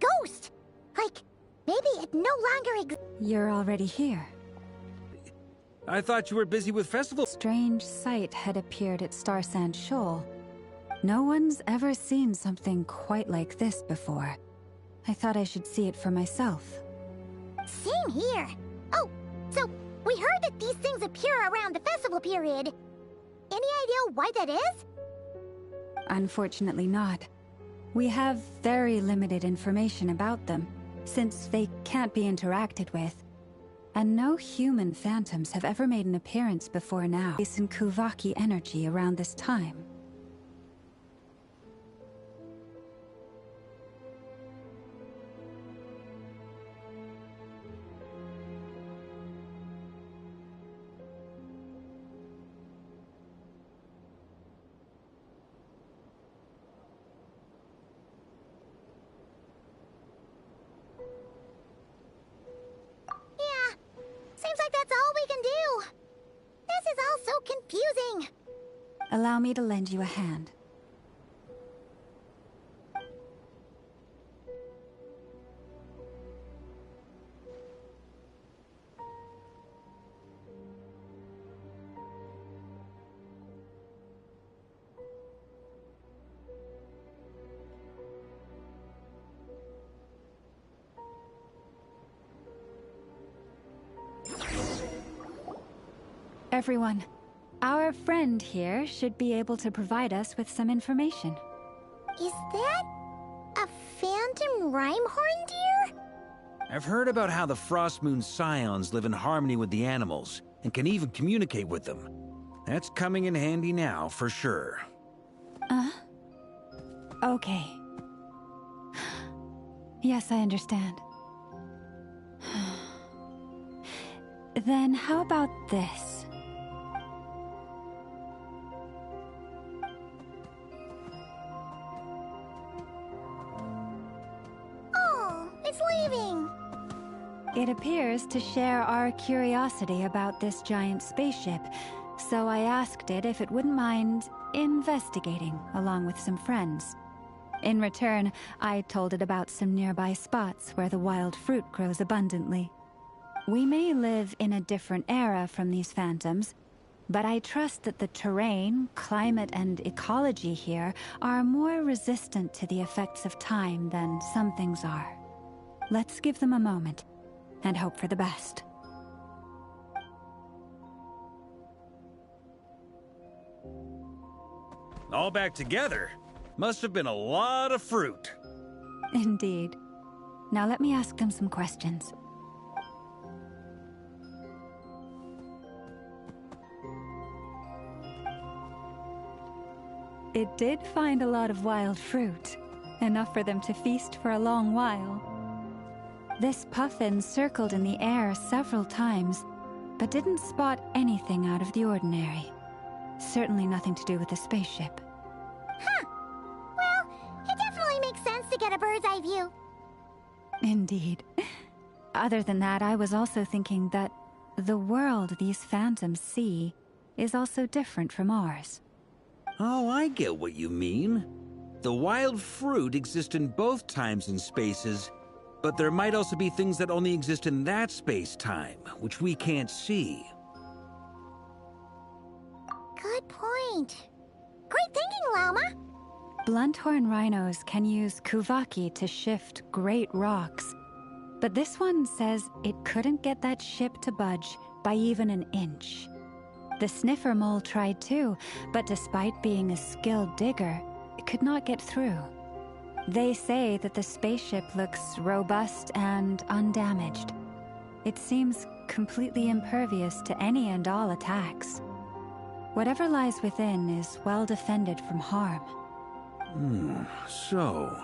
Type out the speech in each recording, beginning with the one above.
ghost. Like, maybe it no longer exists. You're already here. I thought you were busy with festivals. Strange sight had appeared at Star Sand Shoal. No one's ever seen something quite like this before. I thought I should see it for myself. Same here. Oh, so we heard that these things appear around the festival period. Any idea why that is? Unfortunately not. We have very limited information about them, since they can't be interacted with. And no human phantoms have ever made an appearance before now. It's in Kuvaki energy around this time. Seems like that's all we can do. This is all so confusing. Allow me to lend you a hand. Everyone, our friend here should be able to provide us with some information. Is that a phantom Rhymehorn deer? I've heard about how the Frost Moon Scions live in harmony with the animals and can even communicate with them. That's coming in handy now, for sure. Okay. Yes, I understand. Then how about this? It's leaving. It appears to share our curiosity about this giant spaceship, so I asked it if it wouldn't mind investigating along with some friends. In return, I told it about some nearby spots where the wild fruit grows abundantly. We may live in a different era from these phantoms, but I trust that the terrain, climate, and ecology here are more resistant to the effects of time than some things are. Let's give them a moment, and hope for the best. All back together? Must have been a lot of fruit. Indeed. Now let me ask them some questions. It did find a lot of wild fruit, enough for them to feast for a long while. This puffin circled in the air several times, but didn't spot anything out of the ordinary. Certainly nothing to do with the spaceship. Huh. Well, it definitely makes sense to get a bird's eye view. Indeed. Other than that, I was also thinking that the world these phantoms see is also different from ours. Oh, I get what you mean. The wild fruit exist in both times and spaces, but there might also be things that only exist in that space-time, which we can't see. Good point. Great thinking, Llama. Blunthorn rhinos can use Kuvaki to shift great rocks, but this one says it couldn't get that ship to budge by even an inch. The sniffer mole tried too, but despite being a skilled digger, it could not get through. They say that the spaceship looks robust and undamaged. It seems completely impervious to any and all attacks. Whatever lies within is well defended from harm. So,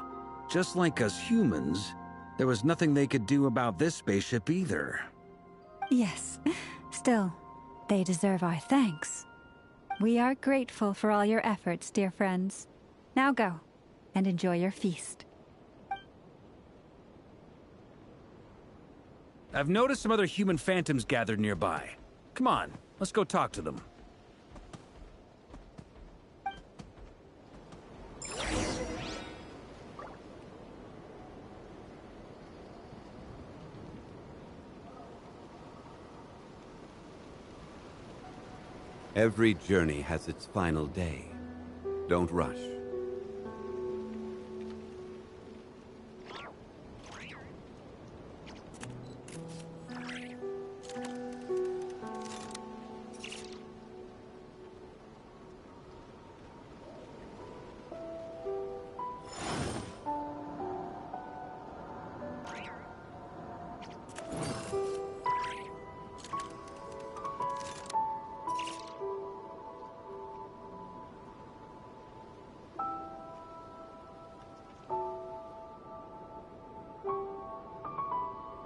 just like us humans, there was nothing they could do about this spaceship either. Yes, still, they deserve our thanks. We are grateful for all your efforts, dear friends. Now go, and enjoy your feast. I've noticed some other human phantoms gathered nearby. Come on, let's go talk to them. Every journey has its final day. Don't rush.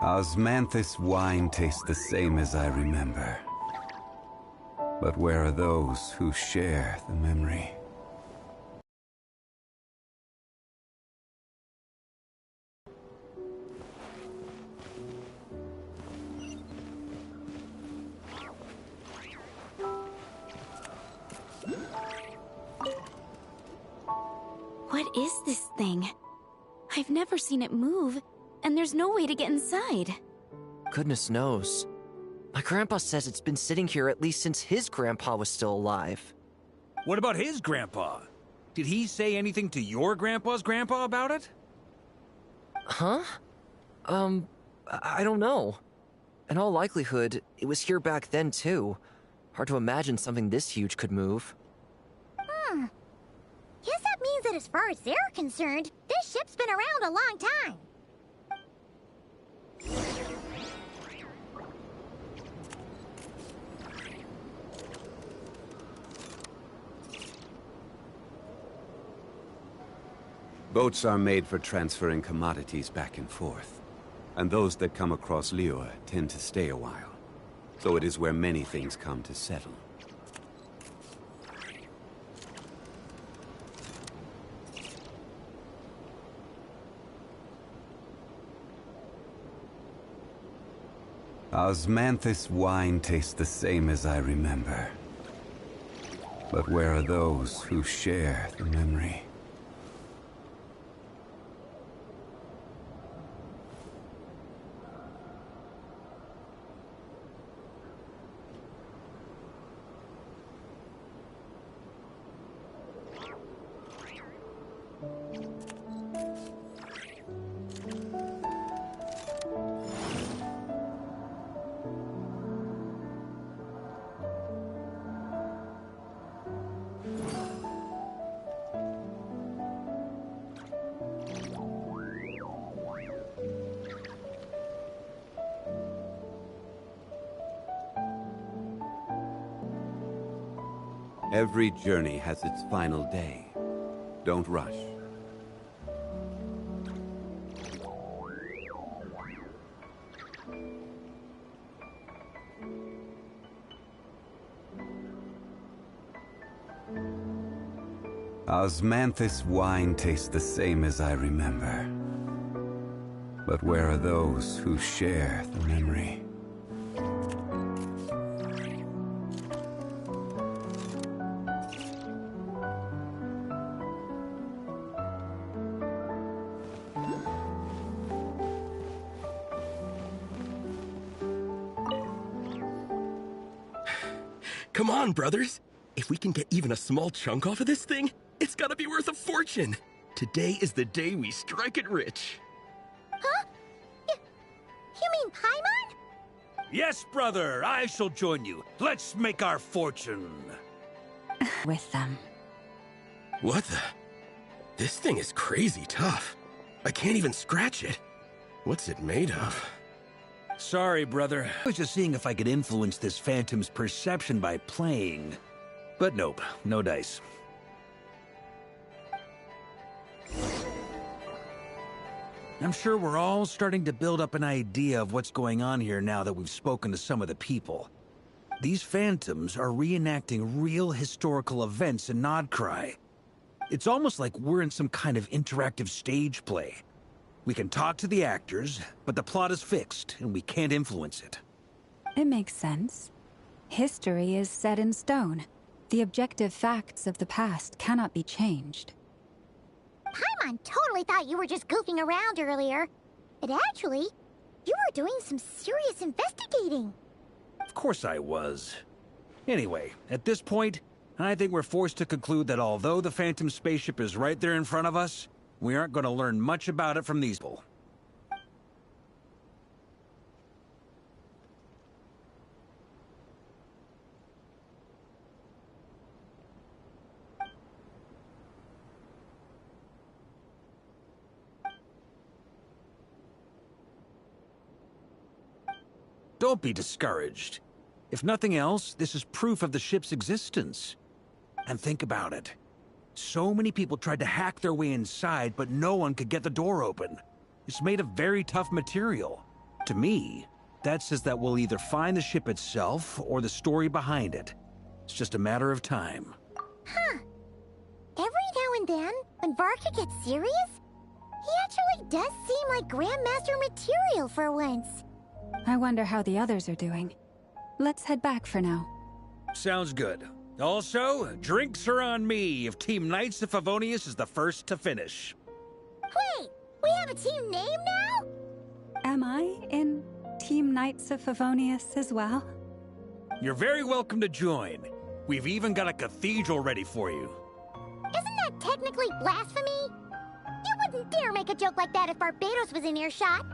Osmanthus wine tastes the same as I remember. But where are those who share the memory? What is this thing? I've never seen it move, and there's no way to get inside. Goodness knows. My grandpa says it's been sitting here at least since his grandpa was still alive. What about his grandpa? Did he say anything to your grandpa's grandpa about it? Huh? I don't know. In all likelihood, it was here back then too. Hard to imagine something this huge could move. Guess that means that as far as they're concerned, this ship's been around a long time. Boats are made for transferring commodities back and forth. And those that come across Liyue tend to stay a while. So it is where many things come to settle. Osmanthus wine tastes the same as I remember. But where are those who share the memory? Every journey has its final day. Don't rush. Osmanthus wine tastes the same as I remember. But where are those who share the memory? Come on, brothers. If we can get even a small chunk off of this thing, it's gotta be worth a fortune. Today is the day we strike it rich. Huh? You mean Paimon? Yes, brother, I shall join you. Let's make our fortune. With them. What the? This thing is crazy tough. I can't even scratch it. What's it made of? Sorry, brother. I was just seeing if I could influence this phantom's perception by playing. But nope, no dice. I'm sure we're all starting to build up an idea of what's going on here now that we've spoken to some of the people. These phantoms are reenacting real historical events in Nodcry. It's almost like we're in some kind of interactive stage play. We can talk to the actors, but the plot is fixed, and we can't influence it. It makes sense. History is set in stone. The objective facts of the past cannot be changed. Paimon totally thought you were just goofing around earlier. But actually, you were doing some serious investigating. Of course I was. Anyway, at this point, I think we're forced to conclude that although the Phantom spaceship is right there in front of us, we aren't going to learn much about it from these people. Don't be discouraged. If nothing else, this is proof of the ship's existence. And think about it. So many people tried to hack their way inside, but no one could get the door open. It's made of very tough material. To me, that says that we'll either find the ship itself or the story behind it. It's just a matter of time. Huh. Every now and then, when Varka gets serious, he actually does seem like Grandmaster material for once. I wonder how the others are doing. Let's head back for now. Sounds good. Also, drinks are on me if Team Knights of Favonius is the first to finish. Wait, we have a team name now? Am I in Team Knights of Favonius as well? You're very welcome to join. We've even got a cathedral ready for you. Isn't that technically blasphemy? You wouldn't dare make a joke like that if Barbados was in earshot.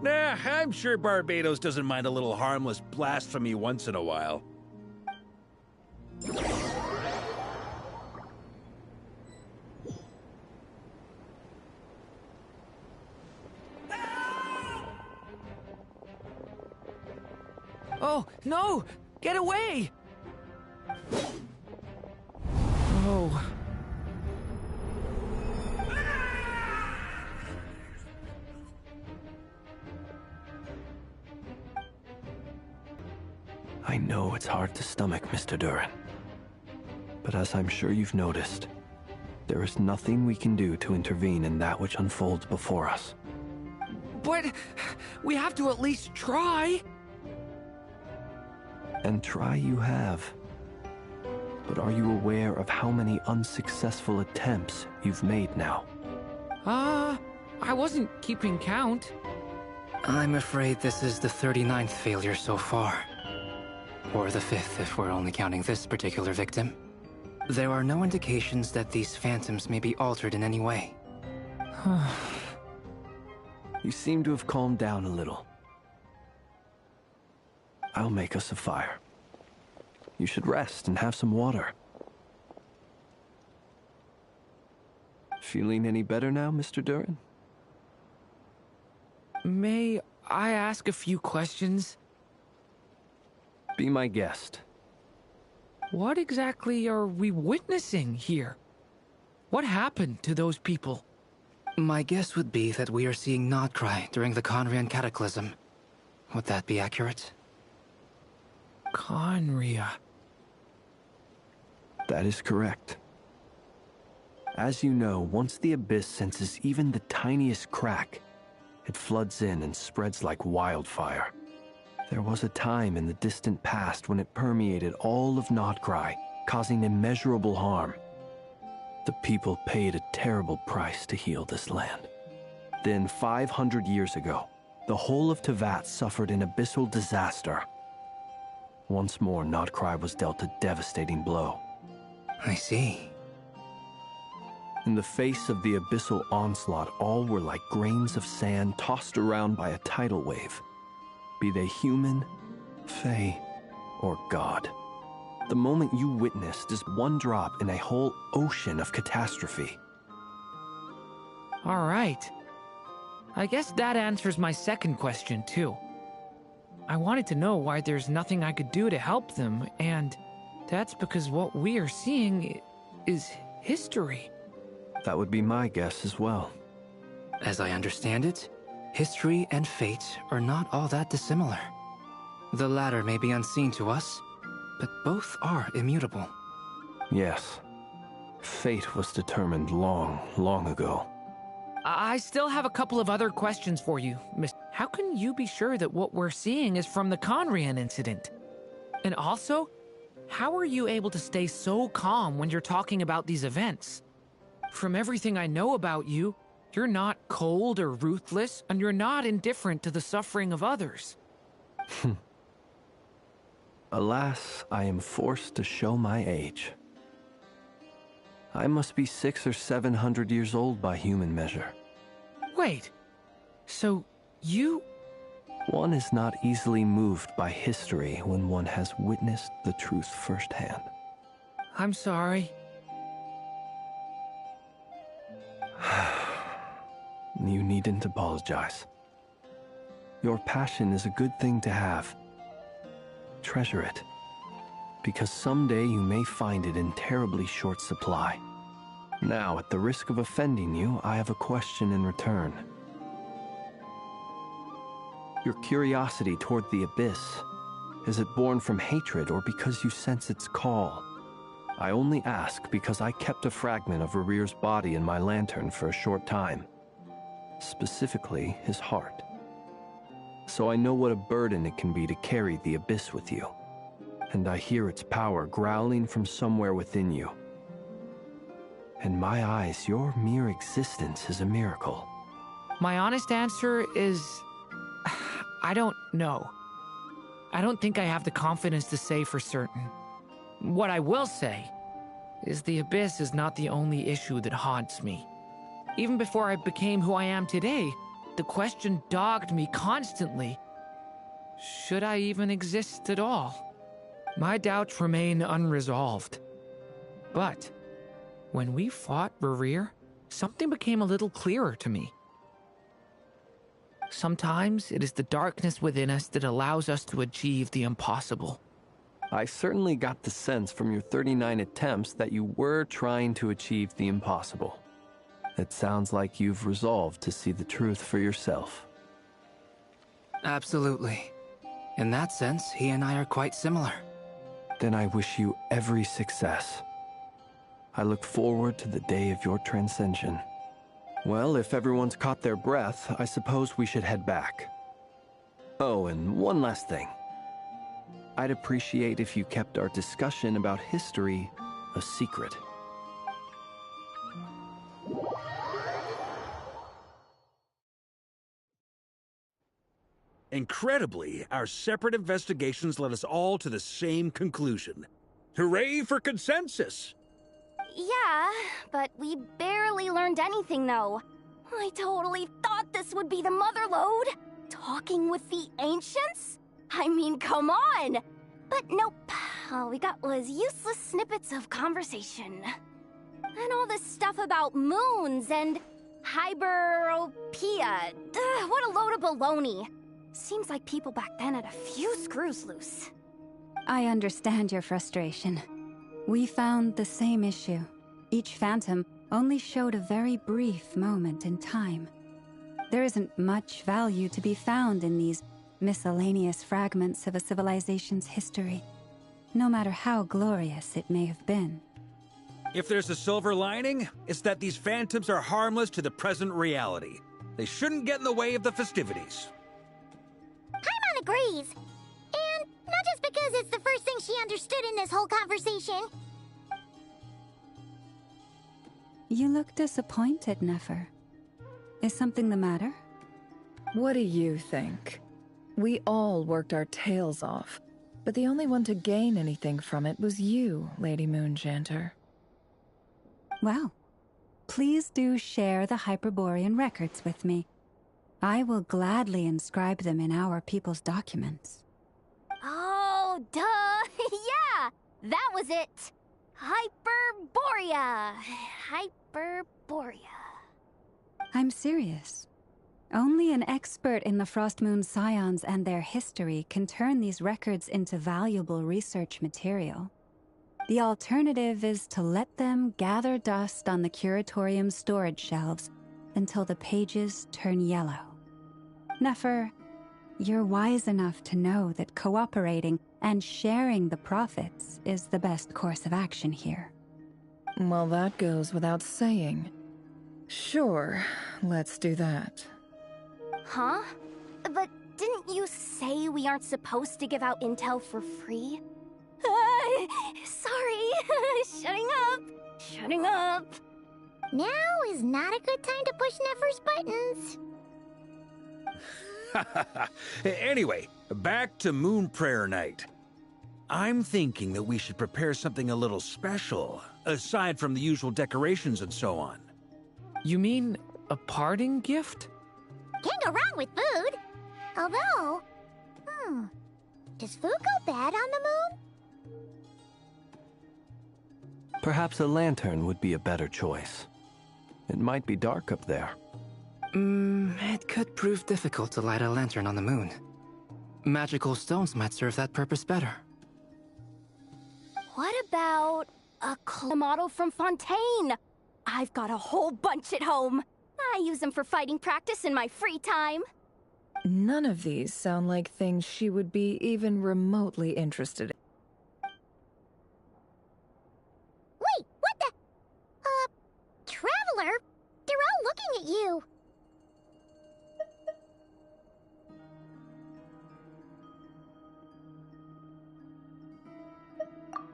Nah, I'm sure Barbados doesn't mind a little harmless blasphemy once in a while. Oh, no! Get away! Oh. I know it's hard to stomach, Mr. Duran. But as I'm sure you've noticed, there is nothing we can do to intervene in that which unfolds before us. But we have to at least try! And try you have. But are you aware of how many unsuccessful attempts you've made now? I wasn't keeping count. I'm afraid this is the 39th failure so far. Or the 5th if we're only counting this particular victim. There are no indications that these phantoms may be altered in any way. You seem to have calmed down a little. I'll make us a fire. You should rest and have some water. Feeling any better now, Mr. Duran? May I ask a few questions? Be my guest. What exactly are we witnessing here? What happened to those people? My guess would be that we are seeing Nodcry during the Conrian Cataclysm. Would that be accurate? Conria. That is correct. As you know, once the Abyss senses even the tiniest crack, it floods in and spreads like wildfire. There was a time in the distant past when it permeated all of Nodcry, causing immeasurable harm. The people paid a terrible price to heal this land. Then, 500 years ago, the whole of Teyvat suffered an abyssal disaster. Once more, Nodcry was dealt a devastating blow. I see. In the face of the abyssal onslaught, all were like grains of sand tossed around by a tidal wave. Be they human, fae, or god. The moment you witnessed is one drop in a whole ocean of catastrophe. All right. I guess that answers my second question, too. I wanted to know why there's nothing I could do to help them, and that's because what we are seeing is history. That would be my guess as well. As I understand it, history and fate are not all that dissimilar. The latter may be unseen to us, but both are immutable. Yes. Fate was determined long, long ago. I still have a couple of other questions for you, Miss. How can you be sure that what we're seeing is from the Conrian incident? And also, how are you able to stay so calm when you're talking about these events? From everything I know about you, you're not cold or ruthless, and you're not indifferent to the suffering of others. Alas, I am forced to show my age. I must be 600 or 700 years old by human measure. Wait, so you... One is not easily moved by history when one has witnessed the truth firsthand. I'm sorry. You needn't apologize. Your passion is a good thing to have. Treasure it, because someday you may find it in terribly short supply. Now, at the risk of offending you, I have a question in return. Your curiosity toward the Abyss, is it born from hatred or because you sense its call? I only ask because I kept a fragment of Rerear's body in my lantern for a short time. Specifically, his heart. So I know what a burden it can be to carry the Abyss with you. And I hear its power growling from somewhere within you. In my eyes, your mere existence is a miracle. My honest answer is... I don't know. I don't think I have the confidence to say for certain. What I will say is the Abyss is not the only issue that haunts me. Even before I became who I am today, the question dogged me constantly. Should I even exist at all? My doubts remain unresolved. But when we fought Rerear, something became a little clearer to me. Sometimes it is the darkness within us that allows us to achieve the impossible. I certainly got the sense from your 39 attempts that you were trying to achieve the impossible. It sounds like you've resolved to see the truth for yourself. Absolutely. In that sense, he and I are quite similar. Then I wish you every success. I look forward to the day of your transcension. Well, if everyone's caught their breath, I suppose we should head back. Oh, and one last thing. I'd appreciate if you kept our discussion about history a secret. Incredibly, our separate investigations led us all to the same conclusion. Hooray for consensus! Yeah, but we barely learned anything, though. I totally thought this would be the mother lode. Talking with the ancients? I mean, come on! But nope. All we got was useless snippets of conversation. And all this stuff about moons and hyperopia. What a load of baloney. Seems like people back then had a few screws loose. I understand your frustration. We found the same issue. Each phantom only showed a very brief moment in time. There isn't much value to be found in these miscellaneous fragments of a civilization's history, no matter how glorious it may have been. If there's a silver lining, it's that these phantoms are harmless to the present reality. They shouldn't get in the way of the festivities. Paimon agrees. And not just because it's the first thing she understood in this whole conversation. You look disappointed, Nefer. Is something the matter? What do you think? We all worked our tails off, but the only one to gain anything from it was you, Lady Moonjanter. Well, please do share the Hyperborean records with me. I will gladly inscribe them in our people's documents. Oh, duh! Yeah! That was it! Hyperborea! Hyperborea. I'm serious. Only an expert in the Frostmoon Scions and their history can turn these records into valuable research material. The alternative is to let them gather dust on the Curatorium's storage shelves until the pages turn yellow. Nefer, you're wise enough to know that cooperating and sharing the profits is the best course of action here. Well, that goes without saying. Sure, let's do that. Huh? But didn't you say we aren't supposed to give out intel for free? Sorry. Shutting up. Now is not a good time to push Nefer's buttons. Anyway, back to Moon Prayer Night. I'm thinking that we should prepare something a little special, aside from the usual decorations and so on. You mean a parting gift? Can't go wrong with food. Although, does food go bad on the moon? Perhaps a lantern would be a better choice. It might be dark up there. It could prove difficult to light a lantern on the moon. Magical stones might serve that purpose better. What about a model from Fontaine? I've got a whole bunch at home. I use them for fighting practice in my free time. None of these sound like things she would be even remotely interested in. Wait, what the? Traveler? They're all looking at you.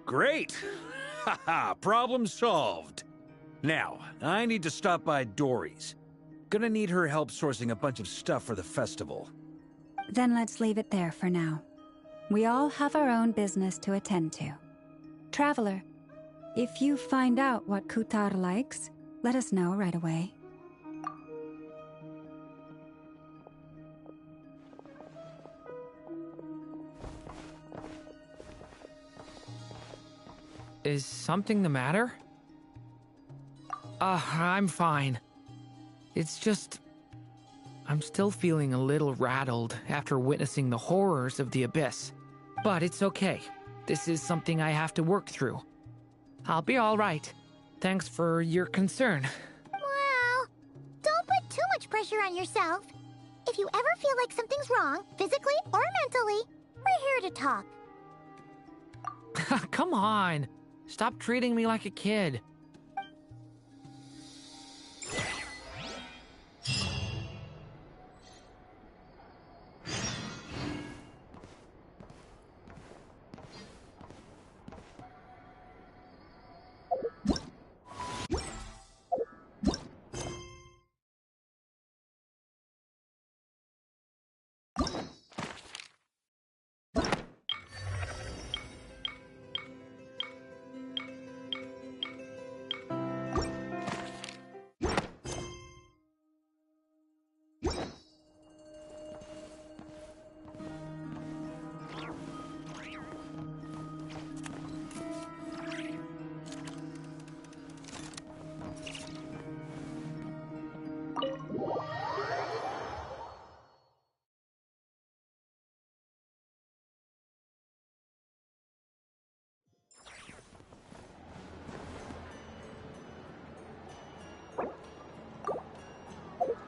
Great! Haha, problem solved. Now, I need to stop by Dory's. Gonna need her help sourcing a bunch of stuff for the festival. Then let's leave it there for now. We all have our own business to attend to. Traveler, if you find out what Kutar likes, let us know right away. Is something the matter? I'm fine. It's just... I'm still feeling a little rattled after witnessing the horrors of the Abyss. But it's okay. This is something I have to work through. I'll be all right. Thanks for your concern. Well, don't put too much pressure on yourself. If you ever feel like something's wrong, physically or mentally, we're here to talk. Come on. Stop treating me like a kid.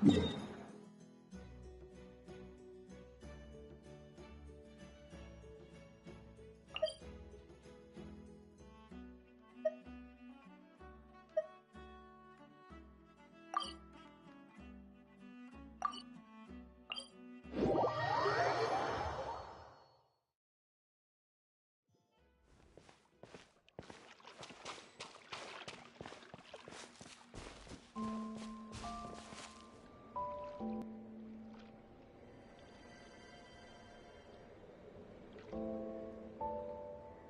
Yeah.